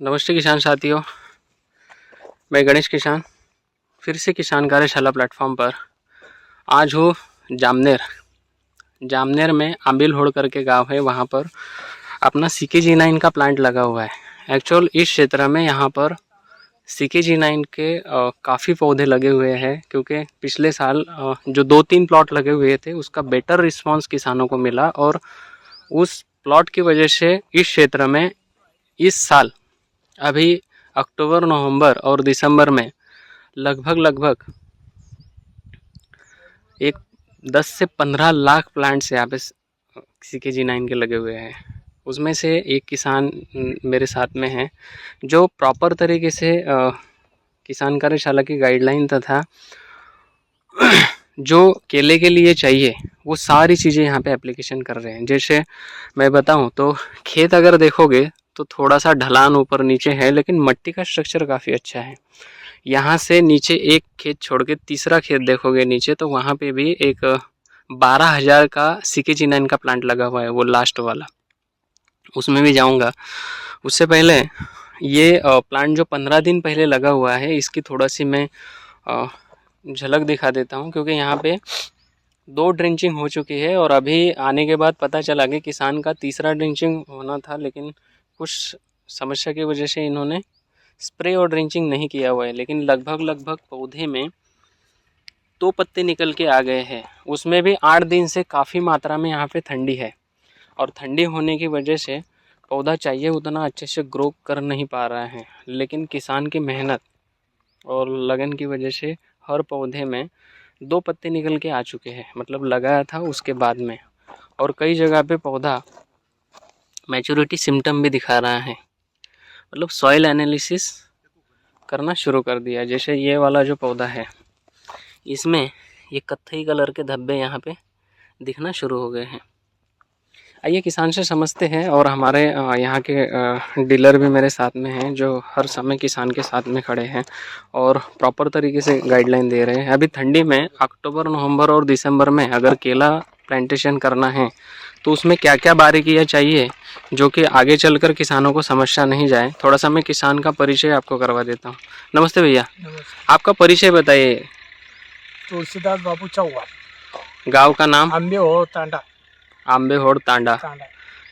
नमस्ते किसान साथियों, मैं गणेश किसान फिर से किसान कार्यशाला प्लेटफॉर्म पर आज हूँ जामनेर में आंबिल होड़ करके गांव है। वहाँ पर अपना CKG9 का प्लांट लगा हुआ है। एक्चुअल इस क्षेत्र में यहाँ पर CKG9 के काफ़ी पौधे लगे हुए हैं, क्योंकि पिछले साल जो 2-3 प्लॉट लगे हुए थे उसका बेटर रिस्पांस किसानों को मिला और उस प्लॉट की वजह से इस क्षेत्र में इस साल अभी अक्टूबर, नवंबर और दिसंबर में लगभग एक 10 से 15 लाख प्लांट्स यहाँ पे CKG9 के लगे हुए हैं। उसमें से एक किसान मेरे साथ में है जो प्रॉपर तरीके से किसान कार्यशाला की गाइडलाइन तथा जो केले के लिए चाहिए वो सारी चीज़ें यहाँ पे एप्लीकेशन कर रहे हैं। जैसे मैं बताऊँ तो खेत अगर देखोगे तो थोड़ा सा ढलान ऊपर नीचे है, लेकिन मिट्टी का स्ट्रक्चर काफ़ी अच्छा है। यहाँ से नीचे एक खेत छोड़ के तीसरा खेत देखोगे नीचे, तो वहाँ पे भी एक 12,000 का CKG9 का प्लांट लगा हुआ है, वो लास्ट वाला, उसमें भी जाऊँगा। उससे पहले ये प्लांट जो 15 दिन पहले लगा हुआ है इसकी थोड़ा सी मैं झलक दिखा देता हूँ, क्योंकि यहाँ पे 2 ड्रिंचिंग हो चुकी है और अभी आने के बाद पता चला कि किसान का तीसरा ड्रिंचिंग होना था, लेकिन कुछ समस्या की वजह से इन्होंने स्प्रे और ड्रिंचिंग नहीं किया हुआ है। लेकिन लगभग पौधे में 2 पत्ते निकल के आ गए हैं। उसमें भी 8 दिन से काफ़ी मात्रा में यहाँ पे ठंडी है और ठंडी होने की वजह से पौधा चाहिए उतना अच्छे से ग्रो कर नहीं पा रहा है। लेकिन किसान की मेहनत और लगन की वजह से हर पौधे में 2 पत्ते निकल के आ चुके हैं, मतलब लगाया था उसके बाद में। और कई जगह पे पौधा मैच्योरिटी सिम्टम भी दिखा रहा है, मतलब सॉइल एनालिसिस करना शुरू कर दिया। जैसे ये वाला जो पौधा है इसमें ये कत्थई कलर के धब्बे यहाँ पे दिखना शुरू हो गए हैं। आइए किसान से समझते हैं, और हमारे यहाँ के डीलर भी मेरे साथ में हैं जो हर समय किसान के साथ में खड़े हैं और प्रॉपर तरीके से गाइडलाइन दे रहे हैं। अभी ठंडी में अक्टूबर, नवंबर और दिसंबर में अगर केला प्लांटेशन करना है तो उसमें क्या क्या बारीकियाँ चाहिए जो कि आगे चलकर किसानों को समस्या नहीं जाए। थोड़ा सा मैं किसान का परिचय आपको करवा देता हूँ। नमस्ते भैया, आपका परिचय बताइए। तुलसीदास बाबू चौहान। गांव का नाम? आंबे हो तांडा। आंबे होड़ तांडा।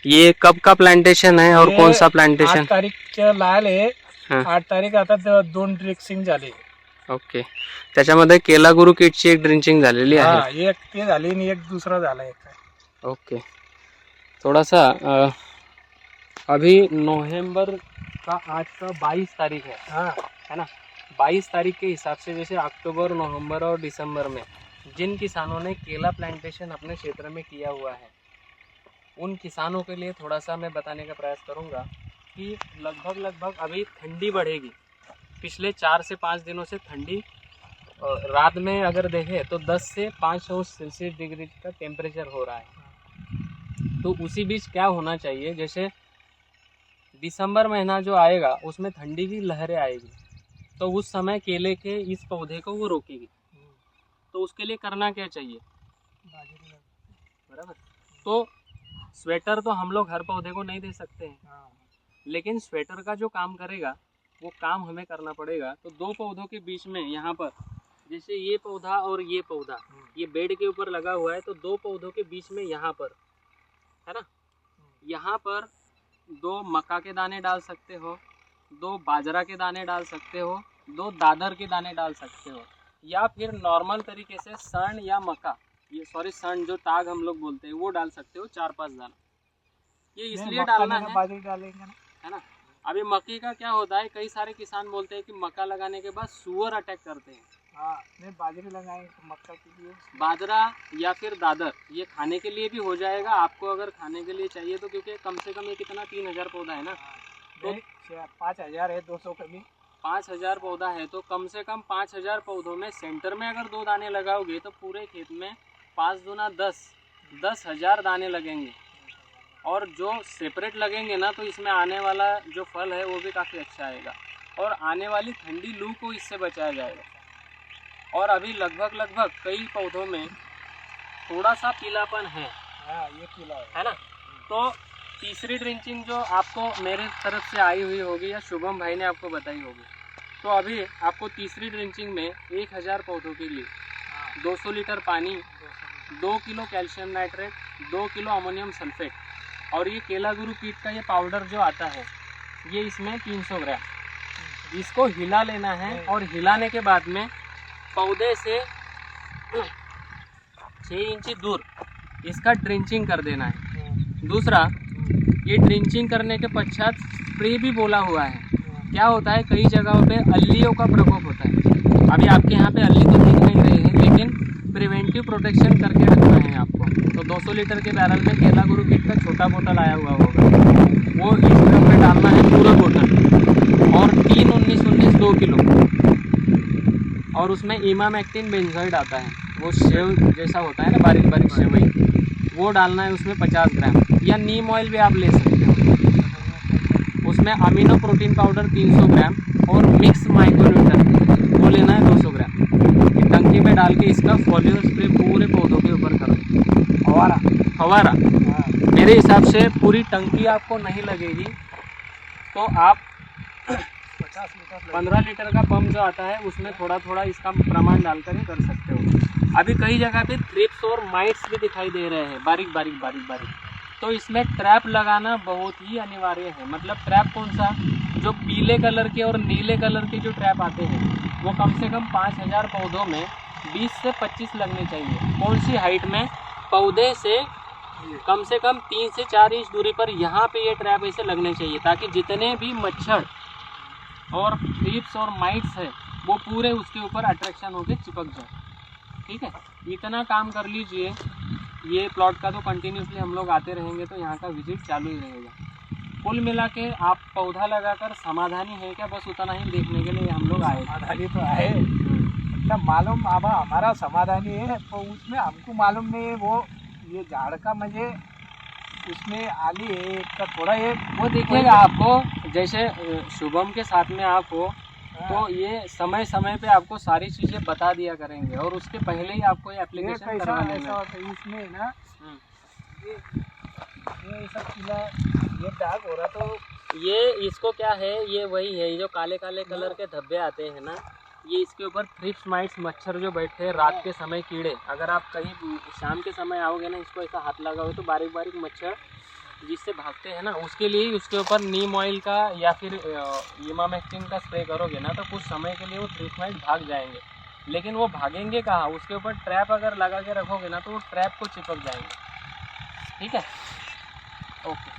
ये कब का प्लांटेशन है और कौन सा प्लांटेशन? 8 तारीख लाल आहे। हाँ. 8 तारीख आता 2 ड्रिंचिंग झाले। ओके, त्याच्यामध्ये केला गुरु किटची एक ड्रिंचिंग झालेली आहे। एक ते झाली आणि एक दुसरा झाला एक। ओके, थोड़ा सा अभी नवंबर का आज का 22 तारीख है। हाँ, है ना। 22 तारीख के हिसाब से जैसे अक्टूबर, नवंबर और दिसंबर में जिन किसानों ने केला प्लांटेशन अपने क्षेत्र में किया हुआ है उन किसानों के लिए थोड़ा सा मैं बताने का प्रयास करूंगा कि लगभग अभी ठंडी बढ़ेगी। पिछले 4 से 5 दिनों से ठंडी, रात में अगर देखें तो 10 से 5 डिग्री का टेम्परेचर हो रहा है। तो उसी बीच क्या होना चाहिए, जैसे दिसंबर महीना जो आएगा उसमें ठंडी की लहरें आएगी, तो उस समय केले के इस पौधे को वो रोकेगी। तो उसके लिए करना क्या चाहिए, बराबर। तो स्वेटर तो हम लोग हर पौधे को नहीं दे सकते हैं, लेकिन स्वेटर का जो काम करेगा वो काम हमें करना पड़ेगा। तो 2 पौधों के बीच में यहाँ पर जैसे ये पौधा और ये पौधा ये बेड के ऊपर लगा हुआ है, तो 2 पौधों के बीच में यहाँ पर, है ना, यहाँ पर 2 मक्का के दाने डाल सकते हो, 2 बाजरा के दाने डाल सकते हो, 2 दादर के दाने डाल सकते हो, या फिर नॉर्मल तरीके से सर्ण या मक्का, ये सर्ण जो ताग हम लोग बोलते हैं वो डाल सकते हो, 4-5 दाना। ये इसलिए डालना है, बाजरी डालेंगे ना, है ना। अभी मक्के का क्या होता है, कई सारे किसान बोलते हैं कि मक्का लगाने के बाद सुअर अटैक करते हैं। हाँ, नहीं बाजरी लगाएंगे तो मक्का के लिए बाजरा या फिर दादर ये खाने के लिए भी हो जाएगा आपको, अगर खाने के लिए चाहिए तो, क्योंकि कम से कम ये कितना 3000 पौधा है ना, तो 5000 है, 200 का भी 5000 पौधा है, तो कम से कम 5000 पौधों में सेंटर में अगर 2 दाने लगाओगे तो पूरे खेत में 5 दूना 10,000 दाने लगेंगे। और जो सेपरेट लगेंगे ना तो इसमें आने वाला जो फल है वो भी काफ़ी अच्छा आएगा और आने वाली ठंडी लू को इससे बचाया जाएगा। और अभी लगभग कई पौधों में थोड़ा सा पीलापन है। हाँ, ये पीला है ना। तो तीसरी ड्रिंचिंग जो आपको मेरे तरफ से आई हुई होगी या शुभम भाई ने आपको बताई होगी, तो अभी आपको तीसरी ड्रिंचिंग में 1000 पौधों के लिए 200 लीटर पानी, 2 kilo calcium nitrate, 2 kilo ammonium sulphate और ये केला गुरु कीट का ये पाउडर जो आता है ये इसमें 300 ग्राम। इसको हिला लेना है और हिलाने के बाद में पौधे से 6 इंच दूर इसका ड्रिंचिंग कर देना है। दूसरा, ये ड्रिंचिंग करने के पश्चात स्प्रे भी बोला हुआ है। क्या होता है, कई जगहों पे अल्लियों का प्रकोप होता है। अभी आपके यहाँ पे अल्ली तो दिख नहीं रही है, लेकिन प्रिवेंटिव प्रोटेक्शन करके रखना है आपको। तो 200 लीटर के बैरल में केला गुरु कीट का छोटा बोतल आया हुआ होगा, वो इस ड्रम में डालना है पूरा बोतल, और 3-19-19 2 किलो, और उसमें इमामेक्टिन बेंजोइड आता है, वो सेव जैसा होता है ना, बारीक बारीक सेवई, वो डालना है उसमें 50 ग्राम, या नीम ऑयल भी आप ले सकते हो। उसमें अमीनो प्रोटीन पाउडर 300 ग्राम और मिक्स माइक्रोन्यूट्रन वो लेना है 200 ग्राम। टंकी में डाल के इसका फॉलियर स्प्रे पूरे पौधों के ऊपर कर दो। फवारा मेरे हिसाब से पूरी टंकी आपको नहीं लगेगी, तो आप 15 लीटर का पंप जो आता है उसमें थोड़ा थोड़ा इसका प्रमाण डालकर ही कर सकते हो। अभी कई जगह पे थ्रिप्स और माइट्स भी दिखाई दे रहे हैं, बारीक बारीक, तो इसमें ट्रैप लगाना बहुत ही अनिवार्य है। मतलब ट्रैप कौन सा, जो पीले कलर के और नीले कलर के जो ट्रैप आते हैं वो कम से कम 5000 पौधों में 20 से 25 लगने चाहिए। कौन सी हाइट में, पौधे से कम 3 से 4 इंच दूरी पर यहाँ पे ये ट्रैप ऐसे लगने चाहिए, ताकि जितने भी मच्छर और थ्रिप्स और माइट्स है वो पूरे उसके ऊपर अट्रैक्शन होकर चिपक जाए। ठीक है, इतना काम कर लीजिए। ये प्लॉट का तो कंटिन्यूसली हम लोग आते रहेंगे, तो यहाँ का विजिट चालू ही रहेगा। कुल मिला के आप पौधा लगाकर समाधानी है क्या, बस उतना ही देखने के लिए हम लोग आए। समाधानी तो है, मतलब मालूम अब हमारा समाधानी है, तो उसमें हमको मालूम नहीं है वो ये झाड़ का मुझे उसमें आली है का थोड़ा ये वो दिखेगा आपको। जैसे शुभम के साथ में आप हो तो ये समय समय पे आपको सारी चीज़ें बता दिया करेंगे, और उसके पहले ही आपको ये एप्लीकेशन करवा लेना है। इसमें ना ये सब पीला ये दाग हो रहा, तो ये इसको क्या है, ये वही है, ये जो काले काले कलर के धब्बे आते हैं ना, ये इसके ऊपर थ्रिप्स माइट्स मच्छर जो बैठते हैं रात के समय, कीड़े। अगर आप कहीं शाम के समय आओगे ना, इसको ऐसा हाथ लगाओगे तो बारीक बारीक मच्छर जिससे भागते हैं ना, उसके लिए उसके ऊपर नीम ऑयल का या फिर इमामेक्टिन का स्प्रे करोगे ना, तो कुछ समय के लिए वो थ्रिप्स माइट भाग जाएंगे। लेकिन वो भागेंगे कहाँ, उसके ऊपर ट्रैप अगर लगा के रखोगे ना, तो वो ट्रैप को चिपक जाएंगे। ठीक है, ओके।